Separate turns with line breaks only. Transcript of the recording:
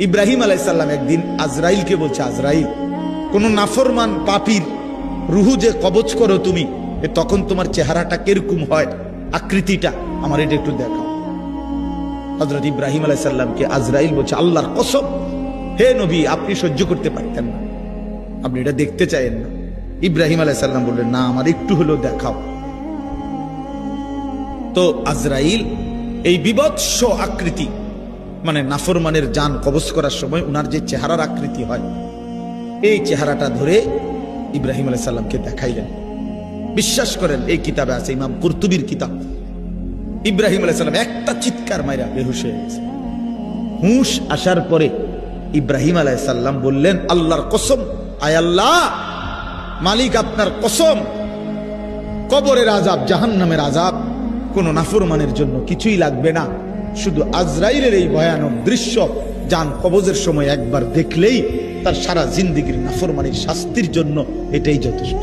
ইব্রাহিম আলাইহিস সালাম একদিন আজরাইলকে বলছে, আজরাইল, কোন নাফরমান পাপীর রুহু যে কবজ করো তুমি, তখন তোমার চেহারাটা কিরকম হয়, আকৃতিটা আমার এটা একটু দেখাও। হযরত ইব্রাহিম আলাইহিস সালামকে আজরাইল বলছে, আল্লাহর কসম হে নবী, আপনি সহ্য করতে পারতেন না, আপনি এটা দেখতে চাইেন না। ইব্রাহিম আলাইহিস সালাম বললেন, না, আমার একটু হলেও দেখাও। তো আজরাইল এই বিভৎস আকৃতি, মানে নাফরমানের জান কবজ করার সময় উনার যে চেহারার আকৃতি হয়, এই চেহারাটা ধরে ইব্রাহিম আলাইহিস সালামকে দেখাইলেন। বিশ্বাস করেন, এই কিতাবে আছে, ইমাম কুরতুবীর কিতাব। ইব্রাহিম আলাইহিস সালাম একটা চিৎকার মাইরা বেহুশ হয়ে গেছে। হুঁশ আসার পরে ইব্রাহিম আলাইহিস সালাম বললেন, আল্লাহর কসম, আয় আল্লাহ, মালিক আপনার কসম, কবরের আযাব, জাহান্নামের আযাব কোন নাফরমানের জন্য কিছুই লাগবে না, শুধু আজরাইলের এই ভয়ানক দৃশ্য জান কবজের সময় একবার দেখলেই তার সারা জিন্দেগীর নাফরমানির শাস্তির জন্য এটাই যথেষ্ট।